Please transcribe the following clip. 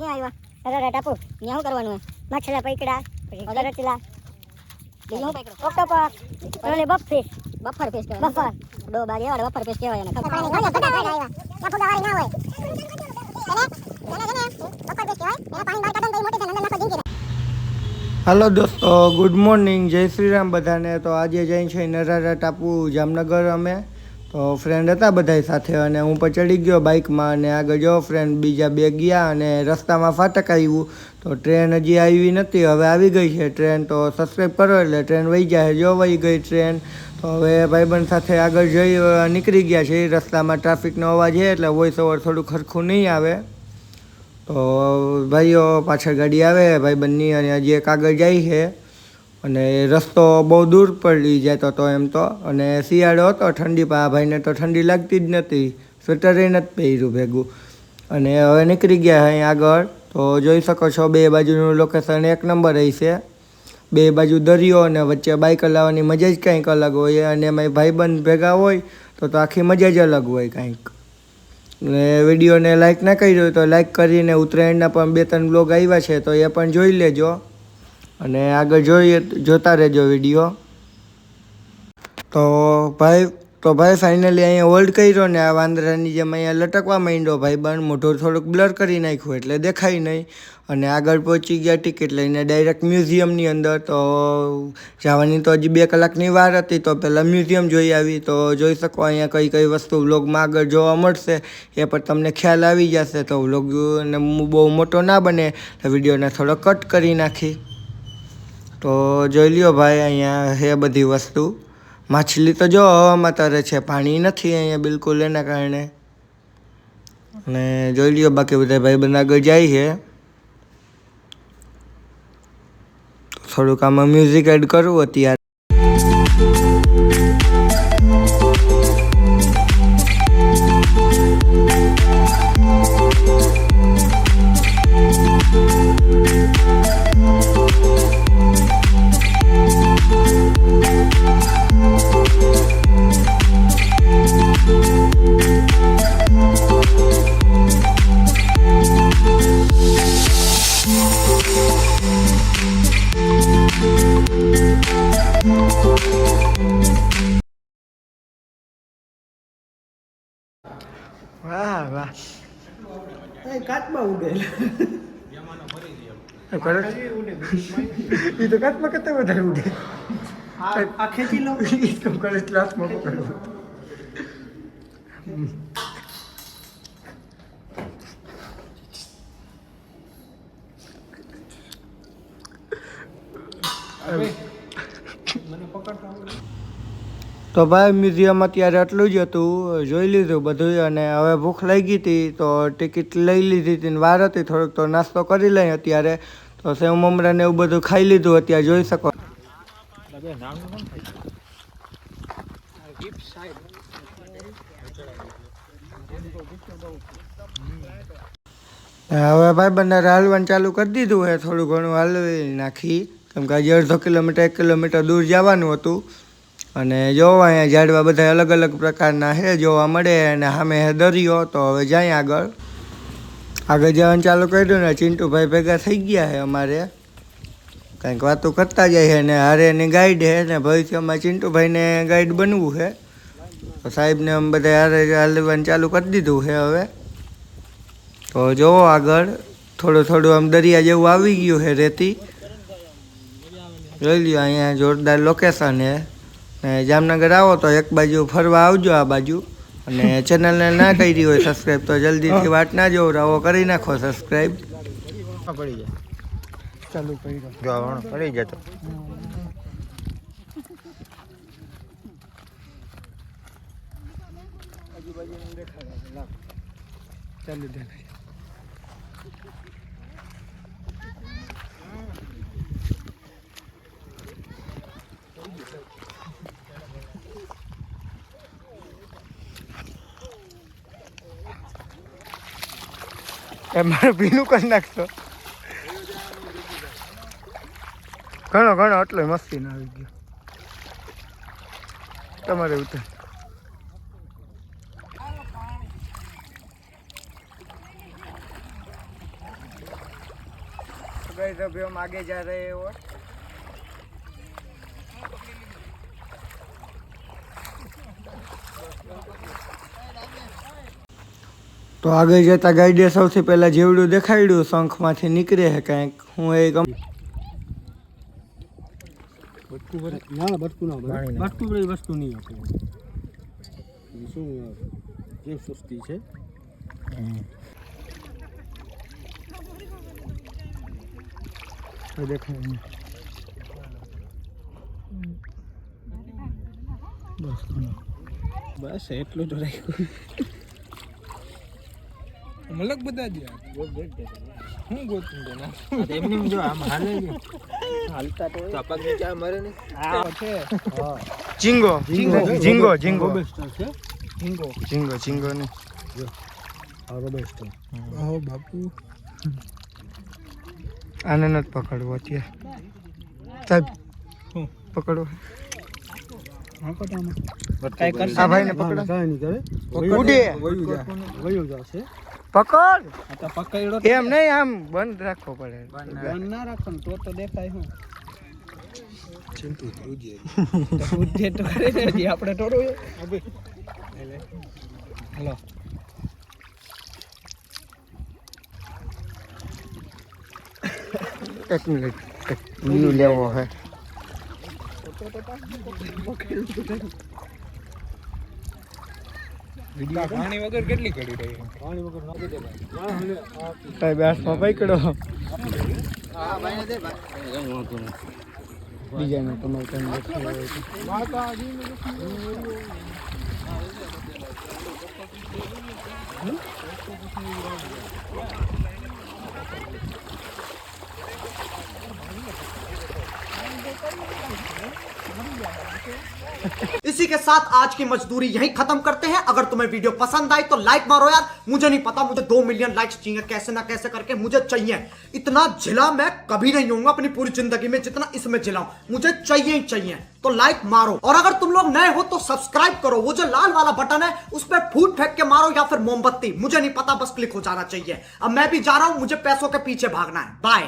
ક્યાં આવ્યા અરે ટાપુ ત્યાં શું કરવાનું માછલા પકડા પછી વધારે ચલા બીજું શું પકડો ઓક્ટોપસ અને બફર ફિશ કહેવાય બફર ડો બારી આવે બફર ફિશ કહેવાય એને ખબર નહીં બધા આવ્યા ત્યાં ફુગાવાળી ના હોય બફર ફિશ કહેવાય એના પાણી બહાર કાઢો તો મોટી અંદર નાખો જીંકી हेलो दोस्तों गुड मॉर्निंग जय श्री राम बधाने तो आज जई छे नरारा टापू जामनगर अमे तो फ्रेंड था बधाई साथे अने हूँ पर चढ़ी गयो बाइक में अने आगे जो फ्रेंड बीजा बे गया अने रस्ता में फाटक आव्યું तो ट्रेन हजी आई नथी हवे आवी गई है ट्रेन तो सब्सक्राइब करो એટલે ट्रेन वही जाए जो वही गई ट्रेन तो हवे भाईबंध साथे आगे जई निकली गया छे रस्ता में ट्राफिकनो अवाज है એટલે वॉइस ओवर थोड़ું खरखું नहीं आवे तो भाईओ पाछळ गाड़ी आवे भाईबंधनी अने हजी एक आगे जाए है अने रस्तो बहुत दूर पड़ी जातो तो एम तो अने शियाळो हतो ठंडी पा भाईने तो ठंडी लगती ज नथी स्वेटर नथी पहिर्યું भेगुं अने हवे निकળી ગયા અહીં આગળ तो જોઈ શકો છો બે બાજુનું લોકેશન એક નંબર રહી છે બે બાજુ દરિયો અને વચ્ચે બાઇક ચલાવવાની મજા જ કંઈક અલગ હોય અને એમાં ભાઈબંધ ભેગા હોય તો આખી મજા જ અલગ હોય કંઈક ને વિડીયોને લાઇક ના કર્યો તો લાઇક કરીને ઉત્તરાયણના પણ 2-3 બ્લોગ આવ્યા છે તો એ પણ જોઈ લેજો અને આગળ જોતા રહેજો વિડીયો તો ભાઈ ફાઇનલી અહીંયા હોલ્ડ કર્યો ને આ વાંદરાની જેમ અહીંયા લટકવા માંડ્યો ભાઈબંધ મોઢું થોડુંક બ્લર કરી નાખ્યું એટલે દેખાય નહીં અને આગળ પહોંચી ગયા ટિકિટ લઈને ડાયરેક્ટ મ્યુઝિયમની અંદર તો જવાની તો હજી 2 કલાકની વાર હતી તો પહેલાં મ્યુઝિયમ જોઈ આવી તો જોઈ શકો અહીંયા કઈ કઈ વસ્તુ વ્લોગમાં આગળ જોવા મળશે એ પણ તમને ખ્યાલ આવી જશે તો વ્લોગને બહુ મોટો ના બને તો વિડીયોને થોડો કટ કરી નાખી તો જોઈ લ્યો ભાઈ અહીંયા હે બધી વસ્તુ માછલી તો જો હવામાં તરે છે પાણી નથી અહીંયા બિલકુલ એના કારણે અને જોઈ લ્યો બાકી બધા ભાઈબંધ આગળ જાય છે થોડુંક આમાં મ્યુઝિક એડ કરવું અત્યારે વાહ વાહ એ કાચમાં ઉડેલા એ તો કાચમાં કરતા વધારે ઉડે આ ખેંચી લો તો કરે ક્લાસમાં પકડવું તો ભાઈ મ્યુઝિયમ અત્યારે આટલું જ હતું જોઈ લીધું બધું અને હવે ભૂખ લાગી હતી તો ટિકિટ લઈ લીધી હતી વાર હતી થોડોક તો નાસ્તો કરી લઈ અત્યારે તો સેવ મમરા ને એવું બધું ખાઈ લીધું અત્યારે જોઈ શકો હવે ભાઈ બંને હાલવાનું ચાલુ કરી દીધું હે થોડું ઘણું હાલવી નાખી કેમ કે હજી 1.5 કિલોમીટર 1 કિલોમીટર દૂર જવાનું હતું અને જોવા અહીંયા ઝાડવા બધા અલગ અલગ પ્રકારના છે જોવા મળે અને સામે દરિયો તો હવે જાય આગળ જવાનું ચાલુ કર્યું ને ચિંટુભાઈ ભેગા થઈ ગયા છે અમારે કંઈક વાતો કરતા જાય છે ને હારે એની ગાઈડ છે ને ભવિષ્યમાં ચિંટુભાઈને ગાઈડ બનવું છે તો સાહેબને અમે બધા હારે હાલવાનું ચાલુ કરી દીધું છે હવે તો જોવો આગળ થોડું આમ દરિયા જેવું આવી ગયું છે રેતી જોઈ લ્યો અહીંયા જોરદાર લોકેશન છે ને જામનગર આવો તો એક બાજુ ફરવા આવજો આ બાજુ અને ચેનલને ના કરી હોય સબસ્ક્રાઈબ તો જલ્દીથી વાત ના જોવરાવો કરી નાખો સબસ્ક્રાઈબ પડી જાય ચાલુ કરી દો પડી જતો ચાલુ દેખાય મારે ભીનું કરી નાખતો ઘણો આટલો મસ્તી ના આવી ગયો તમારે ઉતર गाइस अभी हम आगे जा रहे हैं और તો આગળ જતા ગાઈડે સૌથી પહેલા જેવડું દેખાડ્યું શંખમાંથી નીકળે છે કંઈક હું એ ના બટકું ના બટકું બધી વસ્તુ નહીં આપે શું જે સુસ્તી છે દેખાય બસ એટલું તો રાખ્યું મલક બધા જ હું ગોતું તો ના એમને જો આમ હાલે હાલતા તો તપક ની ચા મરે ને આ છે હા ઝીંગો ઝીંગો ઝીંગો રોબસ્ટર છે ઝીંગો ઝીંગો ઝીંગો ને આ રોબસ્ટર ઓહો બાપુ આને નથી પકડવો અત્યારે સાહેબ પકડો હા કોટામાં કઈ કરશે આ ભાઈને પકડો કાઈ નહીં કરે ઉડે વયું જશે પકડ આ તો પકડ્યો એમ નહીં આમ બંધ રાખવો પડે બંધ ના રાખો તો દેખાય હું ચિંતુ ઉજે તો ઉજે તો કરે ને જે આપણે થોડું અબે હેલો એક મિનિટ મીનું લેવો હે પાણી વગર કેટલી કરી રહી પાણી વગર નાખી દે ભાઈ સાહેબ હાથમાં પકડો બીજાને તમારે કઈ इसी के साथ आज की मजदूरी यहीं खत्म करते हैं। अगर तुम्हें वीडियो पसंद आई तो लाइक मारो यार। मुझे नहीं पता, मुझे 2 मिलियन लाइक्स चाहिए, कैसे ना कैसे करके मुझे चाहिए। इतना झिला मैं कभी नहीं होऊंगा अपनी पूरी जिंदगी में जितना इसमें झिला हूं, मुझे चाहिए ही चाहिए। तो लाइक मारो, और अगर तुम लोग नए हो तो सब्सक्राइब करो। वो जो लाल वाला बटन है उस पर फूट फेंक के मारो या फिर मोमबत्ती, मुझे नहीं पता, बस क्लिक हो जाना चाहिए। अब मैं भी जा रहा हूं, मुझे पैसों के पीछे भागना है। बाय।